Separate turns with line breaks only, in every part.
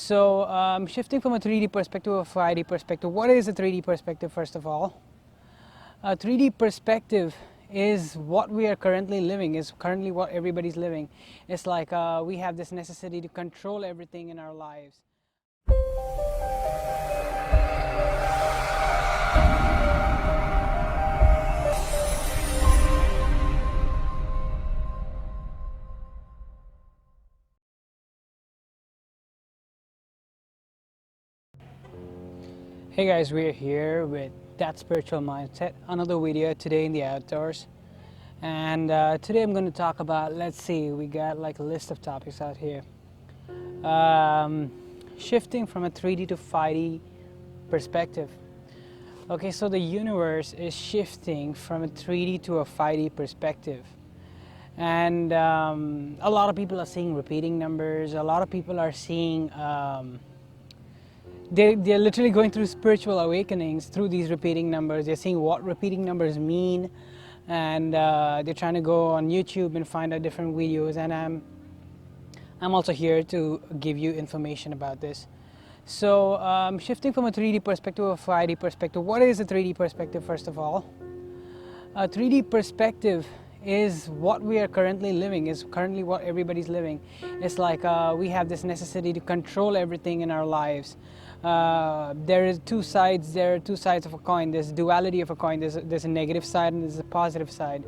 Shifting from a 3D perspective to a 5D perspective, what is a 3D perspective first of all? A 3D perspective is what we are currently living, is currently what everybody's living. It's like we have this necessity to control everything in our lives. Hey guys, we're here with That Spiritual Mindset, another video today in the outdoors. And today I'm going to talk about, let's see, we got like a list of topics out here. Shifting from a 3D to 5D perspective. Okay, so the universe is shifting from a 3D to a 5D perspective. And a lot of people are seeing repeating numbers, a lot of people are seeing they're literally going through spiritual awakenings through these repeating numbers. They're seeing what repeating numbers mean, and they're trying to go on YouTube and find out different videos. And I'm also here to give you information about this. So shifting from a 3D perspective to a 5D perspective, what is a 3D perspective first of all? A 3D perspective is what we are currently living, is currently what everybody's living. It's like we have this necessity to control everything in our lives. There are two sides of a coin. There's duality of a coin. There's a negative side and there's a positive side.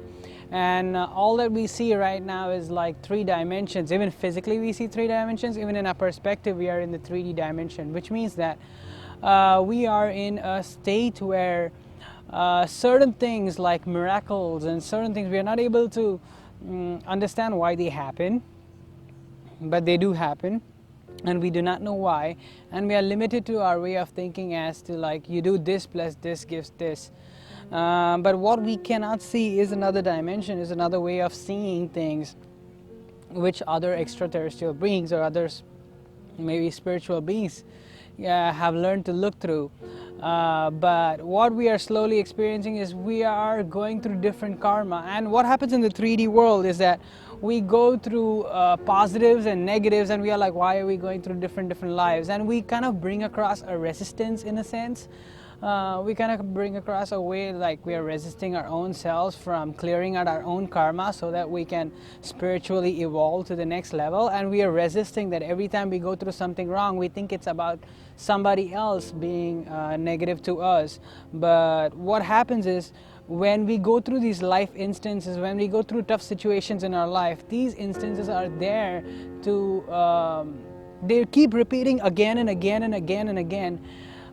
And all that we see right now is like 3 dimensions. Even physically we see 3 dimensions. Even in our perspective we are in the 3D dimension, which means that we are in a state where certain things like miracles and certain things we are not able to understand why they happen, but they do happen. And we do not know why, and we are limited to our way of thinking as to like you do this plus this gives this. But what we cannot see is another dimension, is another way of seeing things, which other extraterrestrial beings or others, maybe spiritual beings, have learned to look through. But what we are slowly experiencing is we are going through different karma. And what happens in the 3D world is that we go through positives and negatives, and we are like, why are we going through different lives? And we kind of bring across a resistance in a sense. We kind of bring across a way like we are resisting our own selves from clearing out our own karma so that we can spiritually evolve to the next level. And we are resisting that every time we go through something wrong, we think it's about somebody else being negative to us. But what happens is, when we go through these life instances, when we go through tough situations in our life, these instances are there to, they keep repeating again and again and again and again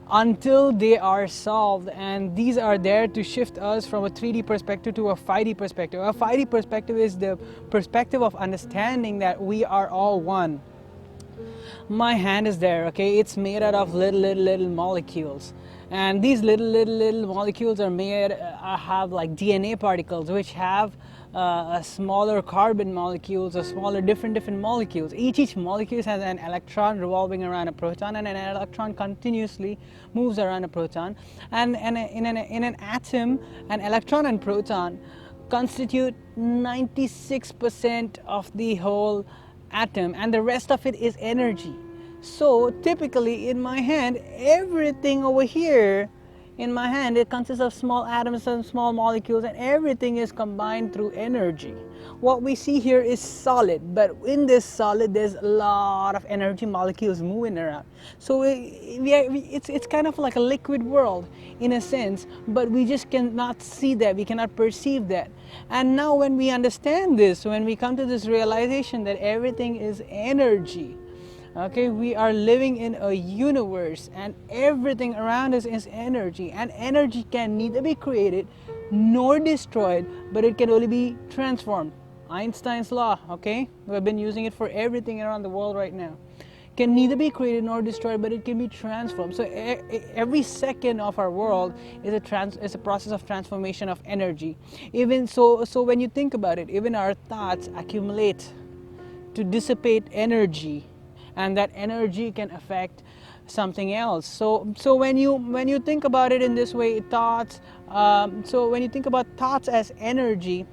until they are solved. And these are there to shift us from a 3D perspective to a 5D perspective. A 5D perspective is the perspective of understanding that we are all one. My hand is there, okay? It's made out of little molecules. And these little molecules are made, have like DNA particles, which have smaller carbon molecules or smaller different molecules. Each molecule has an electron revolving around a proton, and an electron continuously moves around a proton. And in an atom, an electron and proton constitute 96% of the whole atom, and the rest of it is energy. So typically in my hand, everything over here in my hand, it consists of small atoms and small molecules, and everything is combined through energy. What we see here is solid, but in this solid there's a lot of energy molecules moving around. So it's kind of like a liquid world in a sense, but we just cannot see that, we cannot perceive that. And now when we understand this, when we come to this realization that everything is energy, okay, we are living in a universe and everything around us is energy, and energy can neither be created nor destroyed, but it can only be transformed. Einstein's law, okay, we've been using it for everything around the world right now. Can neither be created nor destroyed, but it can be transformed. So every second of our world is a process of transformation of energy. Even so when you think about it, even our thoughts accumulate to dissipate energy, and that energy can affect something else. So when you think about it in this way, thoughts. So when you think about thoughts as energy,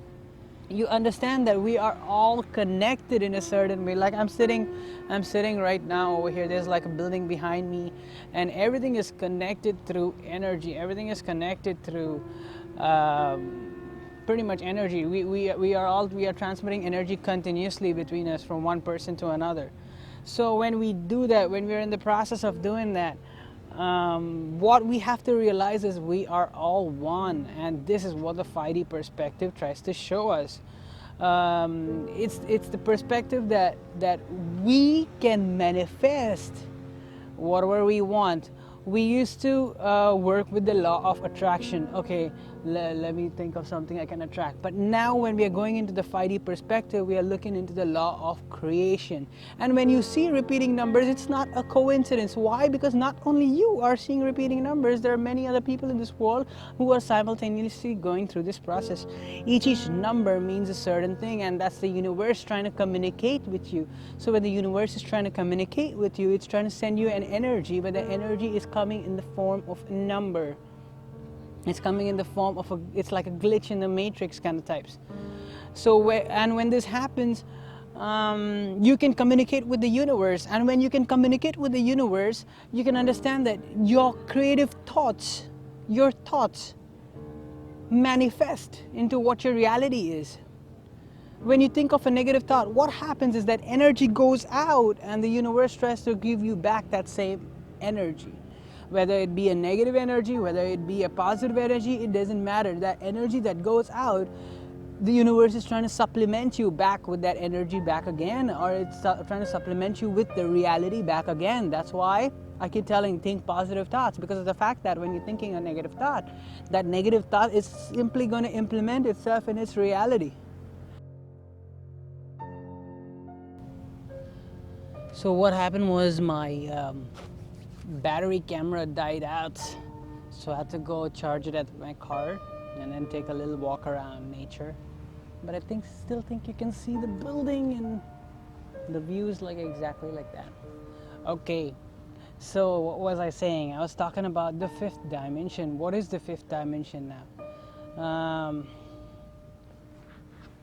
you understand that we are all connected in a certain way. Like I'm sitting right now over here, there's like a building behind me, and everything is connected through energy, everything is connected through pretty much energy. We are transmitting energy continuously between us from one person to another. So when we do that, when we're in the process of doing that, what we have to realize is we are all one, and this is what the 5D perspective tries to show us. It's the perspective that we can manifest whatever we want. We used to work with the law of attraction. Okay, let me think of something I can attract. But now, when we are going into the 5D perspective, we are looking into the law of creation. And when you see repeating numbers, it's not a coincidence. Why? Because not only you are seeing repeating numbers, there are many other people in this world who are simultaneously going through this process. Each number means a certain thing, and that's the universe trying to communicate with you. So when the universe is trying to communicate with you, it's trying to send you an energy, but the energy is coming in the form of a number. It's coming in the form of it's like a glitch in the matrix kind of types. So when this happens, you can communicate with the universe, and when you can communicate with the universe, you can understand that your creative thoughts, your thoughts manifest into what your reality is. When you think of a negative thought, what happens is that energy goes out, and the universe tries to give you back that same energy. Whether it be a negative energy, whether it be a positive energy, it doesn't matter. That energy that goes out, the universe is trying to supplement you back with that energy back again, or it's trying to supplement you with the reality back again. That's why I keep telling, think positive thoughts, because of the fact that when you're thinking a negative thought, that negative thought is simply going to implement itself in its reality. So what happened was my battery camera died out, so I had to go charge it at my car and then take a little walk around nature. But I still think you can see the building and the views like exactly like that. Okay, so what was I saying? I was talking about the fifth dimension. What is the fifth dimension now?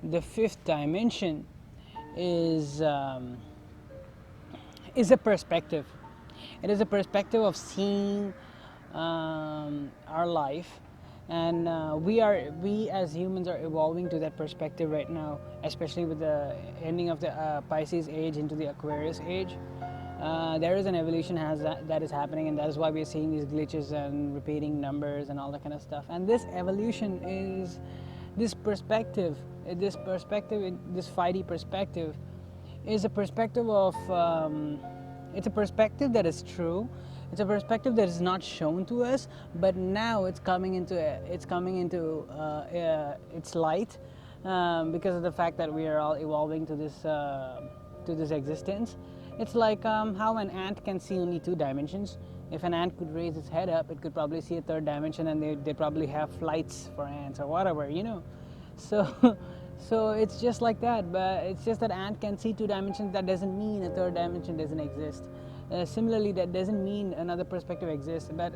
The fifth dimension is a perspective. It is a perspective of seeing our life, and we as humans are evolving to that perspective right now, especially with the ending of the Pisces age into the Aquarius age. There is an evolution that is happening, and that is why we are seeing these glitches and repeating numbers and all that kind of stuff. And this evolution is this perspective, this 5D perspective is a perspective of it's a perspective that is true. It's a perspective that is not shown to us, but now it's coming into its light, because of the fact that we are all evolving to this existence. It's like how an ant can see only 2 dimensions. If an ant could raise its head up, it could probably see a 3rd dimension, and they probably have flights for ants or whatever, So, so it's just like that, but it's just that ant can see 2 dimensions. That doesn't mean a 3rd dimension doesn't exist. Similarly, that doesn't mean another perspective exists. But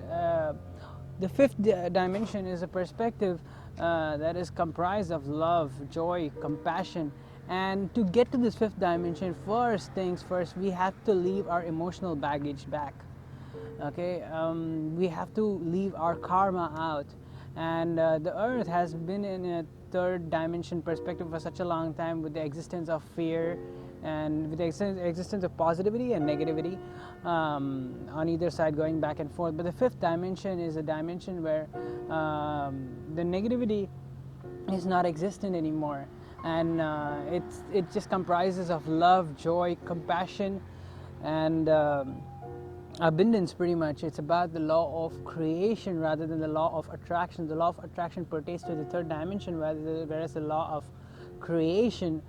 the 5th dimension is a perspective that is comprised of love, joy, compassion. And to get to this 5th dimension, first things first, we have to leave our emotional baggage back. Okay, we have to leave our karma out. And the earth has been in a 3rd dimension perspective for such a long time, with the existence of fear and with the existence of positivity and negativity on either side, going back and forth. But the 5th dimension is a dimension where the negativity is not existent anymore, and it just comprises of love, joy, compassion, and abundance. Pretty much, it's about the law of creation rather than the law of attraction. The law of attraction pertains to the 3rd dimension, whereas the law of creation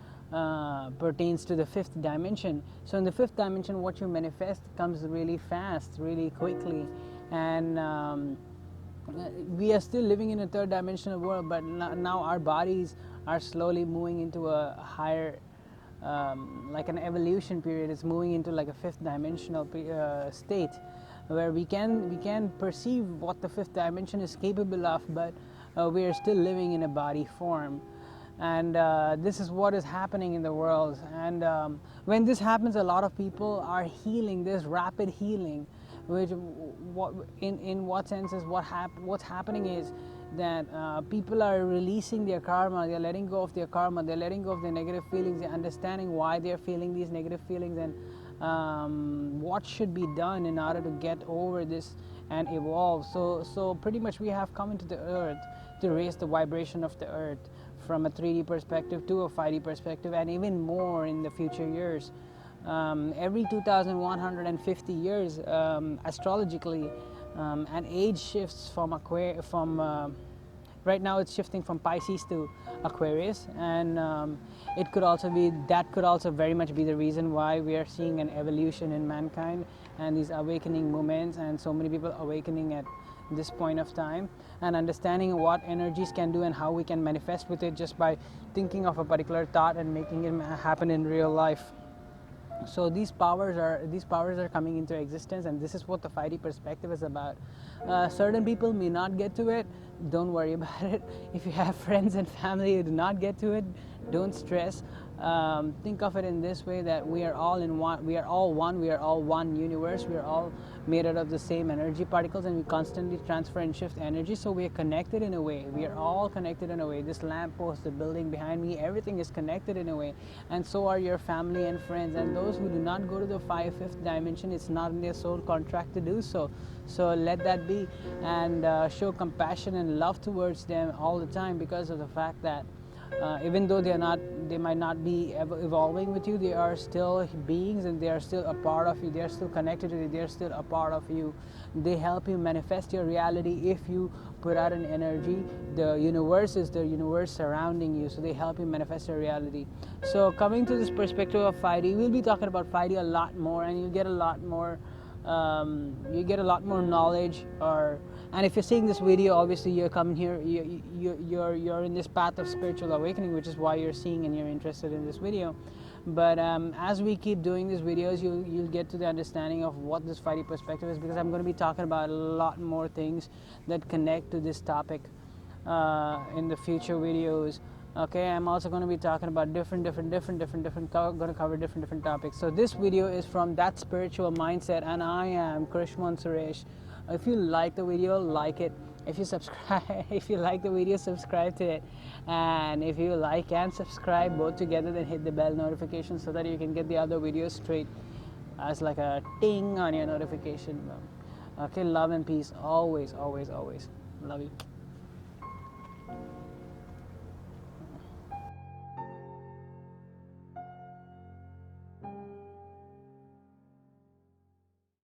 pertains to the 5th dimension. So in the 5th dimension, what you manifest comes really fast, really quickly, and we are still living in a 3rd dimensional world, but now our bodies are slowly moving into a higher, like an evolution period. It's moving into like a 5th dimensional state, where we can perceive what the 5th dimension is capable of, but we are still living in a body form. and this is what is happening in the world. And when this happens, a lot of people are healing, this rapid healing, which in what sense is what's happening is that people are releasing their karma, they're letting go of their karma, they're letting go of their negative feelings, they're understanding why they're feeling these negative feelings, and what should be done in order to get over this and evolve. So pretty much we have come into the earth to raise the vibration of the earth from a 3D perspective to a 5D perspective, and even more in the future years. Every 2150 years, astrologically, an age shifts from right now it's shifting from Pisces to Aquarius, and it could also be that could also very much be the reason why we are seeing an evolution in mankind and these awakening moments, and so many people awakening at this point of time, and understanding what energies can do and how we can manifest with it just by thinking of a particular thought and making it happen in real life. So these powers are coming into existence, and this is what the 5D perspective is about. Certain people may not get to it. Don't worry about it. If you have friends and family who do not get to it, don't stress. Think of it in this way, that we are all in one. We are all one. We are all one universe. We are all made out of the same energy particles, and we constantly transfer and shift energy. So we are connected in a way. We are all connected in a way. This lamppost, the building behind me, everything is connected in a way. And so are your family and friends. And those who do not go to the fifth dimension, it's not in their soul contract to do so. So let that be, and show compassion and love towards them all the time, because of the fact that even though they might not be evolving with you, they are still beings, and they are still a part of you. They are still connected to you. They are still a part of you. They help you manifest your reality if you put out an energy. The universe is the universe surrounding you, so they help you manifest your reality. So coming to this perspective of 5D, we'll be talking about 5D a lot more, and you get a lot more knowledge. And if you're seeing this video, obviously you're coming here, you're in this path of spiritual awakening, which is why you're seeing and you're interested in this video. But as we keep doing these videos, you'll get to the understanding of what this 5D perspective is, because I'm going to be talking about a lot more things that connect to this topic in the future videos. Okay, I'm also going to be talking about going to cover different topics. So this video is from That Spiritual Mindset, and I am Krishwan Suresh. If you like the video, like it. If you subscribe, if you like the video, subscribe to it. And if you like and subscribe both together, then hit the bell notification so that you can get the other videos straight as like a ting on your notification. Okay, love and peace always, always, always. Love you.